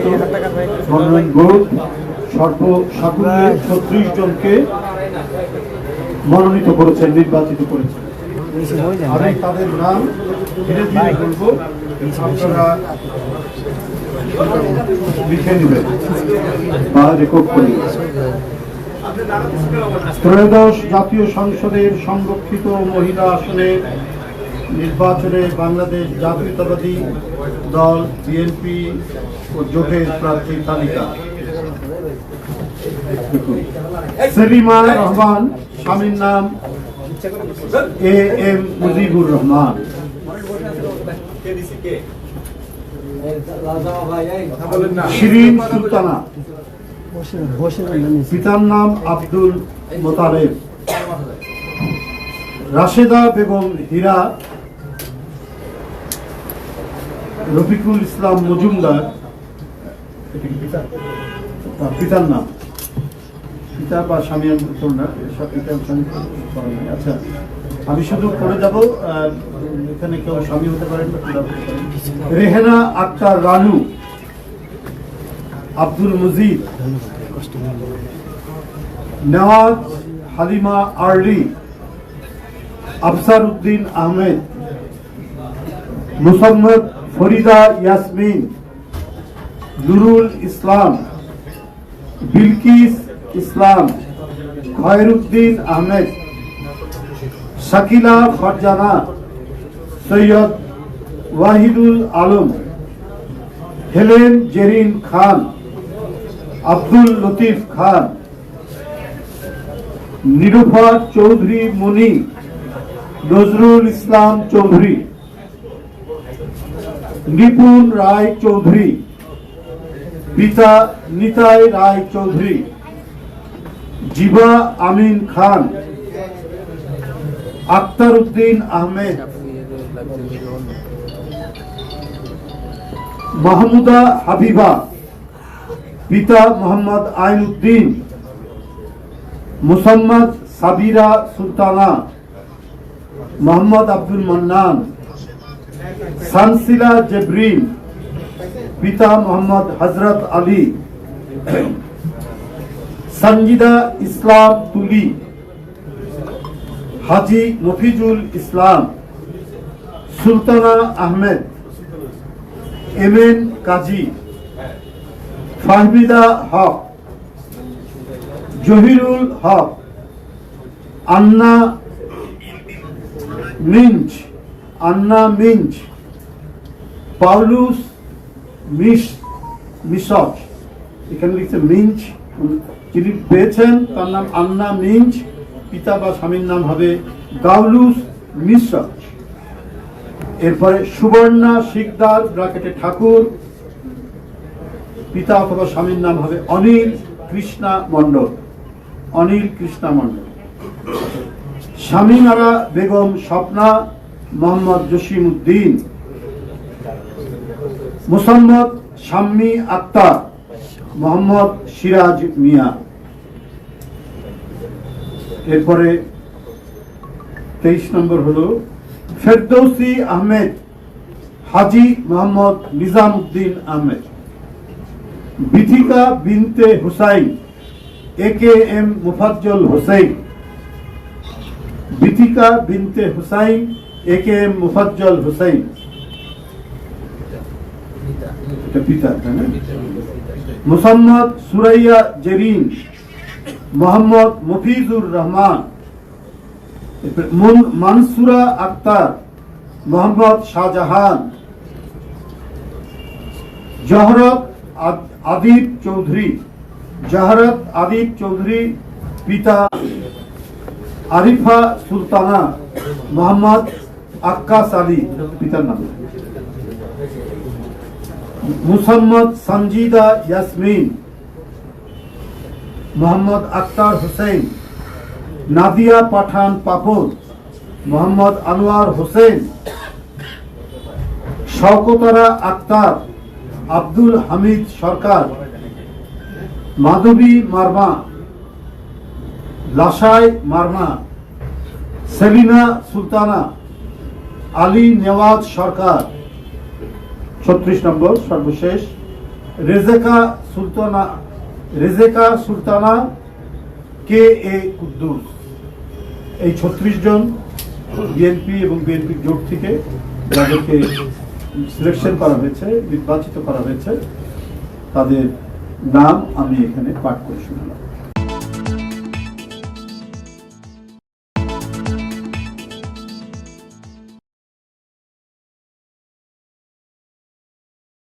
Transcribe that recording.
মনোনীত মনোনয়ন বোর্ড সর্বসাকুল্যে 36 জনকে মনোনীত করেছেন, নির্বাচিত করেছেন। আমি তাদের নাম ধীরে ধীরে বলবো, আপনারা লিখে নেবেন বা রেকর্ড করে নেবেন। ত্রয়োদশ জাতীয় সংসদের সংরক্ষিত মহিলা আসনে নির্বাচনে বাংলাদেশ জাতীয়তাবাদী দল বিএনপি ও জোটের প্রার্থী তালিকা: সেলিমা রহমান, স্বামীর নাম এ এম মুজিবুর রহমান। শিরিন সুলতানা, পিতার নাম আব্দুল মোতালেব। রাশেদা বেগম হীরা, রফিকুল ইসলাম মজুমদার, পিতার নাম, পিতা বা স্বামী না, আচ্ছা আমি শুধু করে যাব, এখানে কেউ স্বামী হতে পারেন না। রেহেনা আক্তার রানু, আব্দুল মজিদ, নেওয়াজ হালিমা আরলি, আফসার উদ্দিন আহমেদ, মুসাম্মদ ফরিদা ইয়াসমিন, নুরুল ইসলাম, বিলকিস ইসলাম, খয়রুদ্দিন আহমেদ, শাকিলা ফারজানা, সৈয়দ ওয়াহিদুল আলম, হেলেন জেরিন খান, আব্দুল লতিফ খান, নিরুফা চৌধুরী মনি, নজরুল ইসলাম চৌধুরী, নিপুণ রায় চৌধুরী, পিতা নিতাই রায় চৌধুরী, জিবা আমিন খান, আক্তার উদ্দিন আহমেদ, মাহমুদা হাবিবা, পিতা মোহাম্মদ আইন উদ্দিন, মুসাম্মদ সাবিরা সুলতানা, মোহাম্মদ আব্দুল মান্নান, সানসিলা জেবরিন, পিতা মোহাম্মদ হজরত আলী, সঞ্জিদা ইসলাম তুলি, হাজি মফিজুল ইসলাম, সুলতানা আহমেদ, এম এন কাজী, ফাহমিদা হক, জহিরুল হক, আন্না মিঞ্চ, পাউলুস মিশক, এখানে লিখছে মিঞ্চ, যিনি পেয়েছেন তার নাম আন্না মিঞ্চ, পিতা বা স্বামীর নাম হবে গাউলুস মিশক। এরপরে সুবর্ণা শিকদার ব্র্যাকেটে ঠাকুর, পিতা অথবা স্বামীর নাম হবে অনিল কৃষ্ণা মণ্ডল। স্বামীনারা বেগম স্বপ্না, মোহাম্মদ জসিম উদ্দিন, মুসাম্মদ শাম্মী আক্তার, মোহাম্মদ সিরাজ মিয়া। এরপরে 23 নম্বর হলো ফেরদৌসি আহমেদ, হাজি মোহাম্মদ নিজাম উদ্দিন আহমেদ, বিথিকা বিনতে হুসাইন, এ কে এম মুফাজ্জল হোসেন, বিথিকা বিনতে হুসাইন, এ কে এম মুফাজ্জল হোসেন, পিতা। মুসাম্মদ সুরাইয়া জেরিন, মোহাম্মদ মফিজুর রহমান, মানসুরা আক্তার, মোহাম্মদ শাহজাহান, জহরত আদিব চৌধুরী, পিতা আরিফা সুলতানা, মোহাম্মদ আক্কাস আলী, পিতার নাম। মুসাম্মদ সঞ্জিদা ইয়াসমিন, মোহাম্মদ আক্তার হোসেন, নাদিয়া পাঠান পাপন, মোহাম্মদ আনোয়ার হোসেন, শওকতারা আক্তার, আব্দুল হামিদ সরকার, মাধবী মারমা, লাসাই মারমা, সেলিনা সুলতানা, আলী নেওয়াজ সরকার। 36 নম্বর সর্বশেষ রেজেকা সুলতানা কে এ কুদ্দুস। এই 36 জন বিএনপি এবং বিএনপি জোট থেকে যাদেরকে সিলেকশন করা হয়েছে, নির্বাচিত করা হয়েছে, তাদের নাম আমি এখানে পাঠ করে শোনালাম।